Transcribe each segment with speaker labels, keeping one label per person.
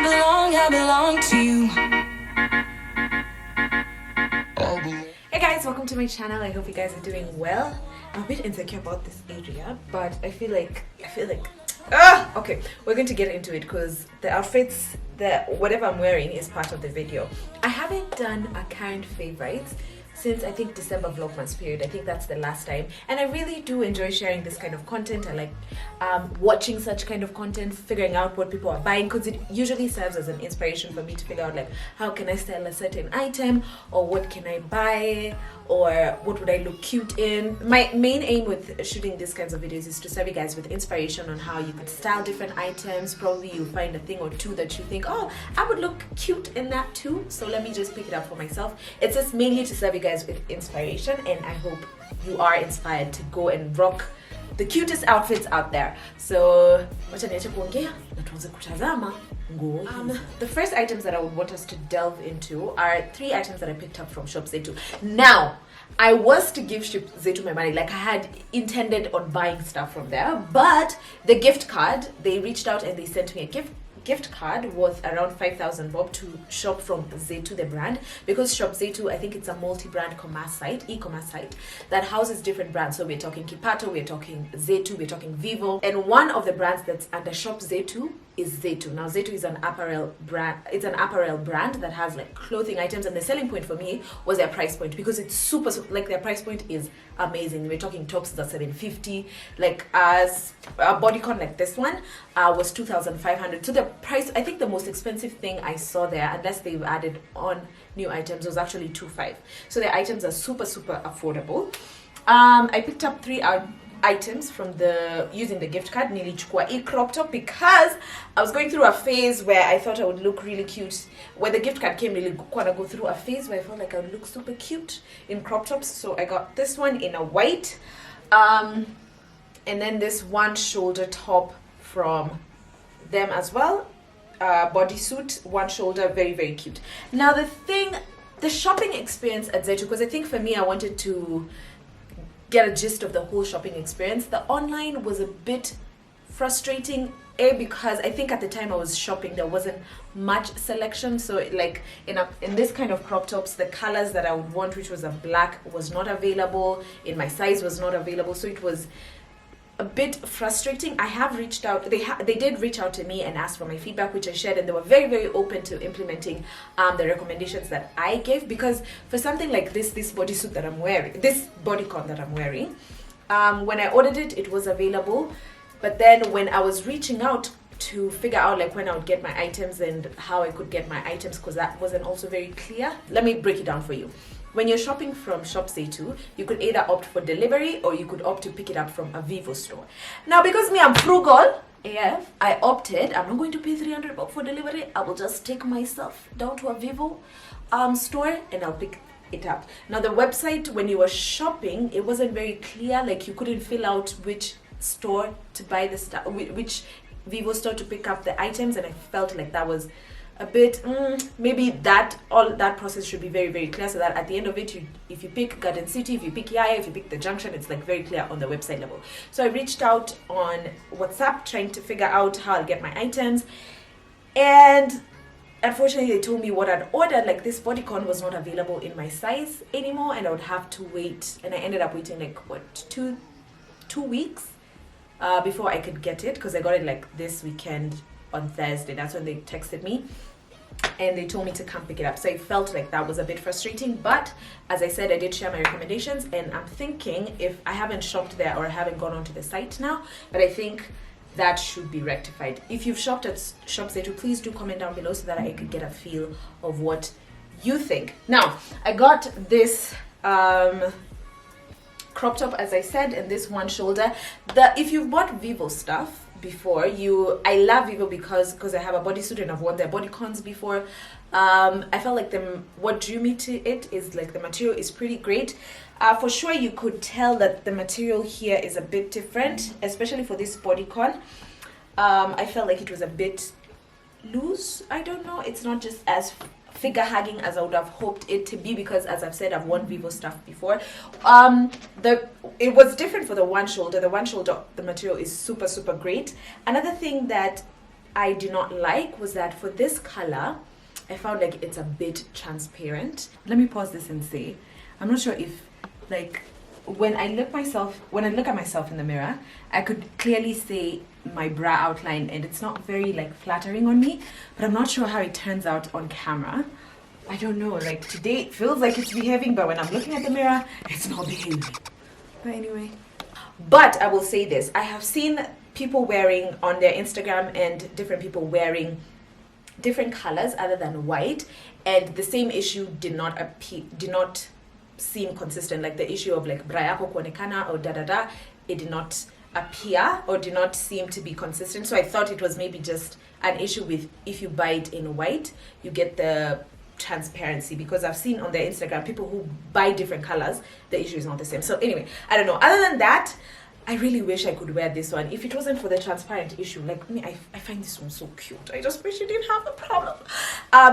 Speaker 1: I belong to you.
Speaker 2: Hey guys, welcome to my channel. I hope you guys are doing well. I'm a bit insecure about this area, but I feel like okay, we're going to get into it because the outfits, whatever I'm wearing is part of the video. I haven't done a current favorites since I think December vlogmas period. I think that's the last time, and I really do enjoy sharing this kind of content. I like watching such kind of content, figuring out what people are buying, because it usually serves as an inspiration for me to figure out like how can I style a certain item, or what can I buy, or what would I look cute in. My main aim with shooting these kinds of videos is to serve you guys with inspiration on how you could style different items. Probably you'll find a thing or two that you think, oh, I would look cute in that too, so let me just pick it up for myself. It's just mainly to serve you guys with inspiration, and I hope you are inspired to go and rock the cutest outfits out there. So the first items that I would want us to delve into are 3 items that I picked up from Shop Zetu. Now, I was to give Shop Zetu my money, like I had intended on buying stuff from there, but the gift card, they reached out and they sent me a gift card worth around 5,000 bob to shop from Zetu, the brand, because Shop Zetu, I think it's a multi-brand e-commerce site that houses different brands. So we're talking Kipato, we're talking Zetu, we're talking Vivo, and one of the brands that's under Shop Zetu is Zetu. Now Zetu is an apparel brand. It's an apparel brand that has like clothing items, and the selling point for me was their price point, because it's super like their price point is amazing. We're talking tops that 750, like as a bodycon like this one was 2,500. So the price, I think the most expensive thing I saw there, unless they've added on new items, was actually 2,500. So the items are super affordable. I picked up 3 items from using the gift card. Nilichukua a crop top because I was going through a phase where I thought I would look really cute. When the gift card came, really go through a phase where I felt like I would look super cute in crop tops. So I got this one in a white, and then this one shoulder top from them as well, bodysuit, one shoulder, very cute. Now the shopping experience at Zetu, because I think for me I wanted to get a gist of the whole shopping experience. The online was a bit frustrating, because I think at the time I was shopping there wasn't much selection. So like in this kind of crop tops, the colors that I would want, which was a black, was not available. In my size was not available, so it was a bit frustrating. I have reached out, they did reach out to me and ask for my feedback, which I shared, and they were very open to implementing the recommendations that I gave, because for something like this bodysuit that I'm wearing, this bodycon that I'm wearing, when I ordered it, it was available, but then when I was reaching out to figure out like when I would get my items and how I could get my items, because that wasn't also very clear. Let me break it down for you. When you're shopping from Shop Zetu, you could either opt for delivery or you could opt to pick it up from a Vivo store. Now, because me, I'm frugal AF, I opted, I'm not going to pay 300 bob for delivery. I will just take myself down to a Vivo store and I'll pick it up. Now, the website, when you were shopping, it wasn't very clear. Like you couldn't fill out which store to buy the stuff, which Vivo store to pick up the items, and I felt like that was a bit maybe all that process should be very clear, so that at the end of it, if you pick Garden City, if you pick Yaya, if you pick the Junction, it's like very clear on the website level. So I reached out on WhatsApp trying to figure out how I'll get my items, and unfortunately they told me what I'd ordered, like this bodycon, was not available in my size anymore, and I would have to wait, and I ended up waiting like two weeks before I could get it, because I got it like this weekend on Thursday. That's when they texted me and they told me to come pick it up. So I felt like that was a bit frustrating, but as I said, I did share my recommendations, and I'm thinking, if I haven't shopped there or I haven't gone onto the site now, but I think that should be rectified. If you've shopped at Shop Zetu, please do comment down below so that I could get a feel of what you think. Now, I got this crop top, as I said, and this one shoulder. If you've bought Vivo stuff before, I love Vivo because I have a bodysuit and I've worn their bodycons before. I felt like what drew me to it is like the material is pretty great. For sure, you could tell that the material here is a bit different, especially for this bodycon. I felt like it was a bit loose. I don't know, it's not just as figure hugging as I would have hoped it to be, because as I've said, I've worn Vivo stuff before. It was different for the one shoulder. The material is super great. Another thing that I did not like was that for this color, I found like it's a bit transparent. Let me pause this and say, I'm not sure if like when I look at myself in the mirror, I could clearly see my brow outline, and it's not very like flattering on me, but I'm not sure how it turns out on camera. I don't know, like today it feels like it's behaving, but when I'm looking at the mirror, it's not behaving. But anyway, but I will say this, I have seen people wearing on their Instagram and different people wearing different colors other than white, and the same issue did not seem consistent. Like the issue of like brayako kuonekana or da, it did not appear or did not seem to be consistent. So I thought it was maybe just an issue with if you buy it in white, you get the transparency, because I've seen on their Instagram people who buy different colors, the issue is not the same. So anyway, I don't know. Other than that, I really wish I could wear this one. If it wasn't for the transparent issue, like me, I find this one so cute. I just wish it didn't have a problem.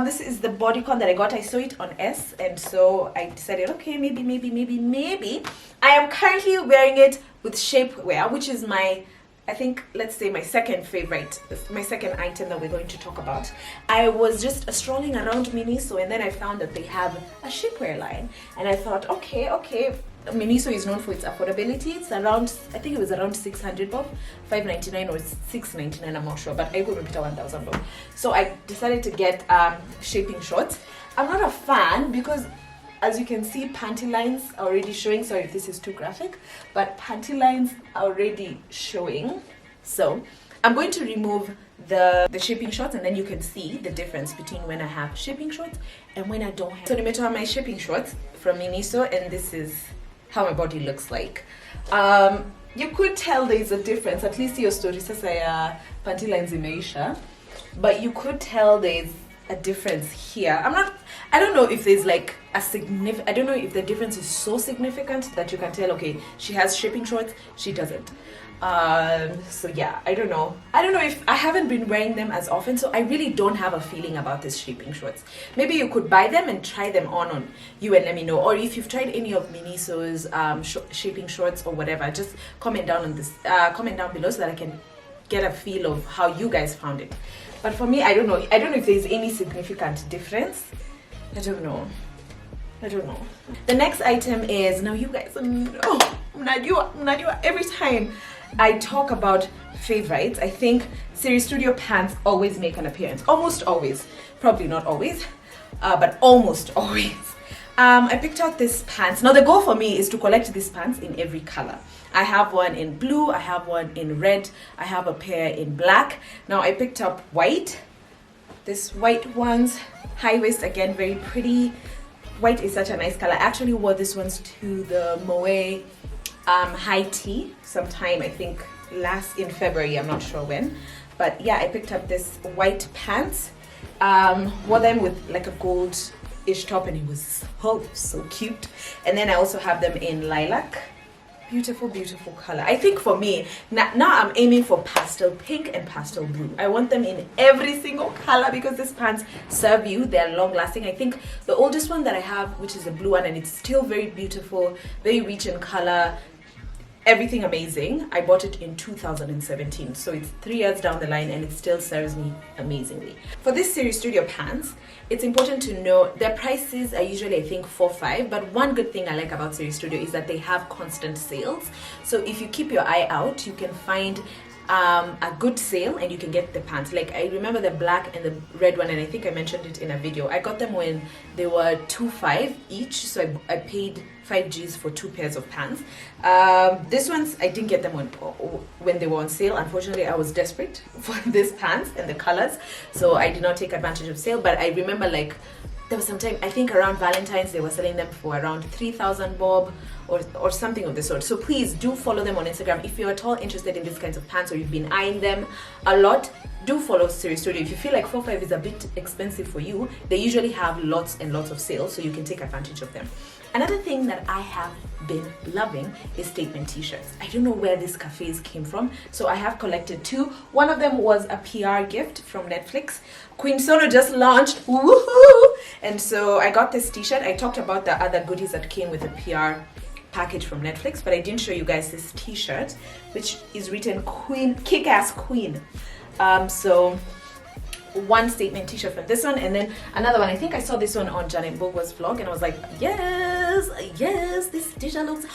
Speaker 2: This is the bodycon that I got. I saw it on S, and so I decided, okay, maybe. I am currently wearing it with shapewear, which is my, I think, let's say my second favorite, my second item that we're going to talk about. I was just strolling around Miniso, and then I found that they have a shapewear line, and I thought, okay. Miniso is known for its affordability. It's around, I think it was around 600 bob, 599 or 699, I'm not sure, but I could repeat 1,000 bob. So I decided to get shaping shorts. I'm not a fan because, as you can see, panty lines are already showing. Sorry if this is too graphic, but panty lines are already showing. So I'm going to remove the shaping shorts, and then you can see the difference between when I have shaping shorts and when I don't have. So nimetoa my shaping shorts from Miniso, and this is how my body looks like. You could tell there's a difference, at least your story sasa ya panty lines imeisha, but you could tell there's a difference here. I don't know if there's like a significant, I don't know if the difference is so significant that you can tell, okay, she has shaping shorts, she doesn't. So yeah, I don't know if I haven't been wearing them as often, so I really don't have a feeling about this shaping shorts. Maybe you could buy them and try them on you and let me know, or if you've tried any of Miniso's shaping shorts or whatever, just comment down on this comment down below so that I can get a feel of how you guys found it. But for me, I don't know if there's any significant difference. I don't know. The next item is, now you guys know, Mnajua, every time I talk about favorites, I think Series Studio pants always make an appearance. Almost always. Probably not always, but almost always. I picked out this pants. Now the goal for me is to collect these pants in every color. I have one in blue, I have one in red, I have a pair in black. Now I picked up white. This white ones, high waist, again, very pretty. White is such a nice color. I actually wore this ones to the Moe high tea sometime, I think in February, I'm not sure when. But yeah, I picked up this white pants, wore them with like a gold-ish top, and it was so cute. And then I also have them in lilac. Beautiful color. I think for me, now I'm aiming for pastel pink and pastel blue. I want them in every single color because these pants serve you. They're long lasting. I think the oldest one that I have, which is a blue one, and it's still very beautiful, very rich in color, everything amazing. I bought it in 2017, so it's 3 years down the line and it still serves me amazingly. For this Series Studio pants, it's important to know their prices are usually, I think, 4-5, but one good thing I like about Series Studio is that they have constant sales. So if you keep your eye out, you can find a good sale and you can get the pants. Like I remember the black and the red one, and I think I mentioned it in a video. I got them when they were 2.5 each, so I paid 5 G's for 2 pairs of pants. These ones I didn't get them when they were on sale. Unfortunately, I was desperate for these pants and the colors, so I did not take advantage of sale. But I remember, like, there was some time, I think around Valentine's, they were selling them for around 3,000 bob or something of the sort. So please do follow them on Instagram if you're at all interested in these kinds of pants, or you've been eyeing them a lot. Do follow Series Studio. If you feel like 4.5 is a bit expensive for you, they usually have lots and lots of sales, so you can take advantage of them. Another thing that I have been loving is statement t-shirts. I don't know where these cafes came from, so I have collected 2. One of them was a PR gift from Netflix. Queen Sono just launched, woohoo! And so I got this t-shirt. I talked about the other goodies that came with a PR package from Netflix, but I didn't show you guys this t-shirt, which is written Queen, kick-ass queen. So one statement t-shirt from this one, and then another one. I think I saw this one on Janet Bogo's vlog, and I was like, yes, this t-shirt looks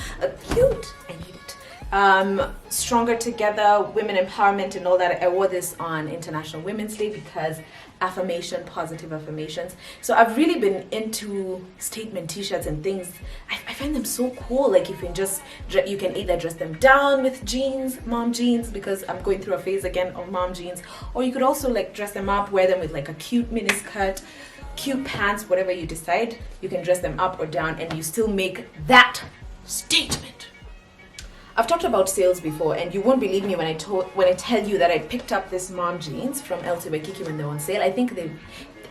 Speaker 2: cute. I need it. Stronger Together, women empowerment and all that. I wore this on International Women's Day because affirmation, positive affirmations. So I've really been into statement t-shirts and things. I find them so cool. Like, you can either dress them down with jeans, mom jeans, because I'm going through a phase again of mom jeans, or you could also like dress them up, wear them with like a cute mini skirt, cute pants, whatever you decide. You can dress them up or down and you still make that statement. I've talked about sales before, and you won't believe me when I tell you that I picked up this mom jeans from Waikiki when they were on sale. I think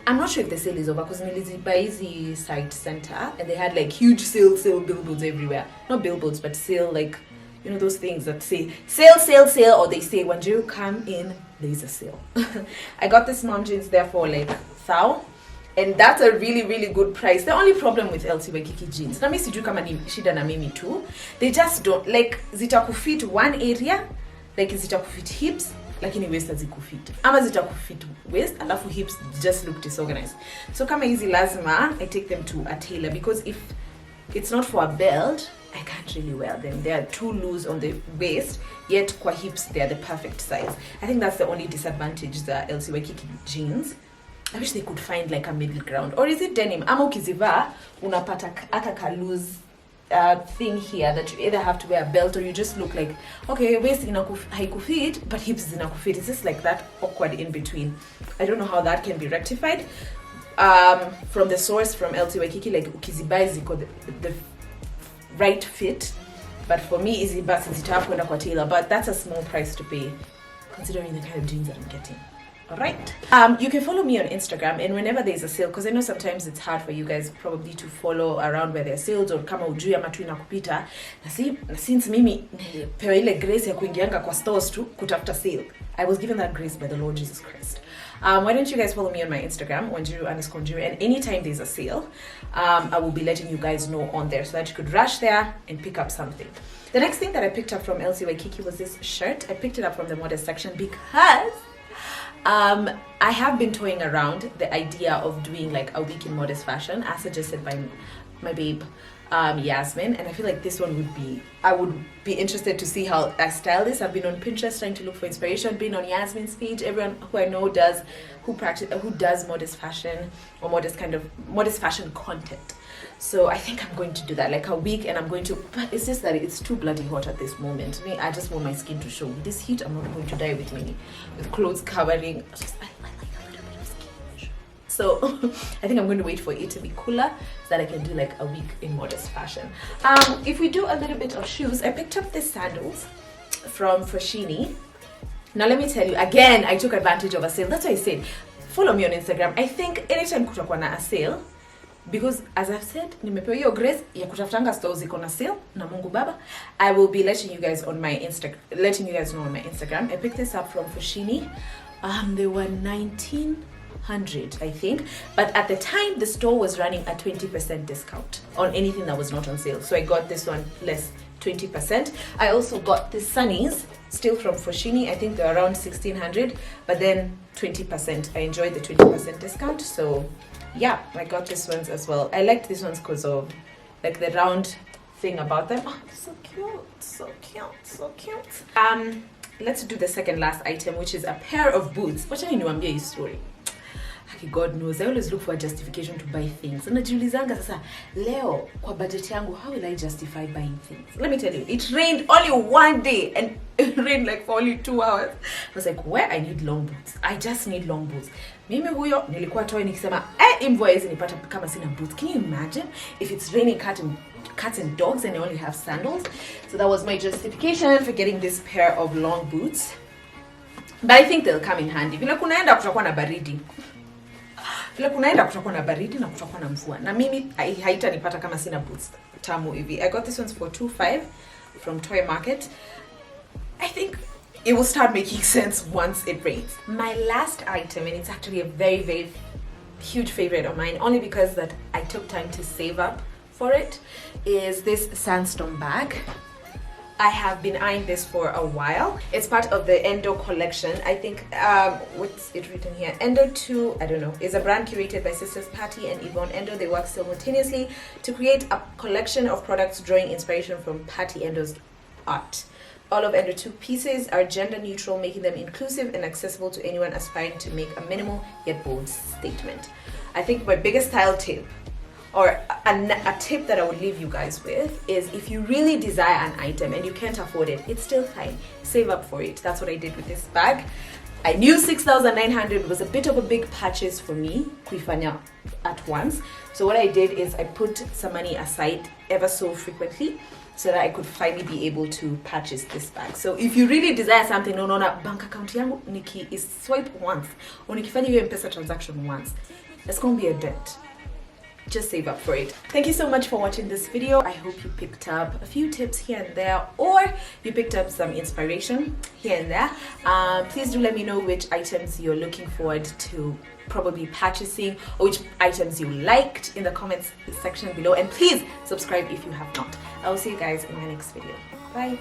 Speaker 2: I'm not sure if the sale is over because niliziba site center and they had like huge sale billboards everywhere. Not billboards, but sale, like, you know, those things that say sale, or they say when you come in, there's a sale. I got this mom jeans there for like $1,000. And that's a really, really good price. The only problem with Waikiki jeans, na mimi sijui kama ni shida na mimi too, they just don't, like, zitakufit one area, like zitakufit hips, lakini waist hazikufit. Ama zitakufit waist, alafu hips just look disorganized. So kama hizi lazima, I take them to a tailor, because if it's not for a belt, I can't really wear them. They are too loose on the waist, yet kwa hips, they are the perfect size. I think that's the only disadvantage, the Waikiki jeans. I wish they could find like a middle ground. Or is it denim? Ama ukizivaa unapata aka ka loose thing here that you either have to wear a belt or you just look like, okay, waist haikufit but hips zinakufit. It's just like that awkward in between. I don't know how that can be rectified. From the source, from Waikiki, like ukizibai ziko the right fit. But for me, easy basi zitakwenda kwa tailor. But that's a small price to pay considering the kind of jeans that I'm getting. Alright. You can follow me on Instagram, and whenever there's a sale, because I know sometimes it's hard for you guys probably to follow around where there are sales, or kama ujui ama tu inakupita. Na since mimi pewa ile grace ya kuingianga kwa stores tu kutafuta sale, I was given that grace by the Lord Jesus Christ. Why don't you guys follow me on my Instagram, Wanjiru_Njuru, and anytime there's a sale, I will be letting you guys know on there so that you could rush there and pick up something. The next thing that I picked up from Waikiki was this shirt. I picked it up from the modest section because I have been toying around the idea of doing like a week in modest fashion, as suggested by my babe Yasmin, and I feel like this one I would be interested to see how I style this. I've been on Pinterest trying to look for inspiration, been on Yasmin's page. Everyone who I know who does modest fashion or modest fashion content. So I think I'm going to do that, like a week, and but it's just that it's too bloody hot at this moment. I just want my skin to show. With this heat, I'm not going to die with clothes covering. I like a little bit of skin. So I think I'm going to wait for it to be cooler so that I can do like a week in modest fashion. If we do a little bit of shoes, I picked up these sandals from Foschini. Now let me tell you, again, I took advantage of a sale. That's why I said, follow me on Instagram. I think anytime kutakuwa na a sale, because as I've said, nimepewa hiyo grace ya kutafutanga stores iko na sale na Mungu Baba. I will be letting you guys know on my Instagram. I picked this up from Foschini. They were 1900, I think, but at the time the store was running a 20% discount on anything that was not on sale. So I got this one less 20%. I also got the sunnies, still from Foschini. I think they're around 1600, but then 20%. I enjoyed the 20% discount, so yeah, I got these ones as well. I liked these ones because of like the round thing about them. Oh, so cute. Let's do the second last item, which is a pair of boots. Wacha niwaambie hii story. God knows, I always look for a justification to buy things. Najiulizanga sasa, leo kwa budget yangu, how will I justify buying things? Let me tell you, it rained only one day and it rained like for only 2 hours. I was like, where I need long boots. I just need long boots. Mimi huyo nilikuwa toy nikisema, invoice nipata kama sina boots. Can you imagine if it's raining cats and dogs and I only have sandals? So that was my justification for getting this pair of long boots. But I think they'll come in handy. Vile kunaenda kutakuwa na baridi. Vile kunaenda kutakuwa na baridi na kutakuwa na mvua. Na mimi haitanipata kama sina boots tamu hivi. I got these ones for 2.5 from Toy Market. I think it will start making sense once it rains. My last item, and it's actually a very, very huge favorite of mine, only because that I took time to save up for it, is this Sandstorm bag. I have been eyeing this for a while. It's part of the Endo collection. I think, what's it written here? Endo 2, I don't know, is a brand curated by sisters Patty and Yvonne Endo. They work simultaneously to create a collection of products drawing inspiration from Patty Endo's art. All of Endo 2 pieces are gender neutral, making them inclusive and accessible to anyone aspiring to make a minimal yet bold statement. I think my biggest style tip, or a tip that I would leave you guys with, is if you really desire an item and you can't afford it, it's still fine. Save up for it. That's what I did with this bag. I knew 6,900 was a bit of a big purchase for me, kuifanya at once. So what I did is I put some money aside ever so frequently so that I could finally be able to purchase this bag. So if you really desire something, no, bank account yangu niki is swipe once, or nikifanya hiyo M-Pesa transaction once, it's gonna be a debt. Just save up for it. Thank you so much for watching this video. I hope you picked up a few tips here and there, or you picked up some inspiration here and there. Please do let me know which items you're looking forward to probably purchasing, or which items you liked in the comments section below, and please subscribe if you have not. I will see you guys in my next video. Bye.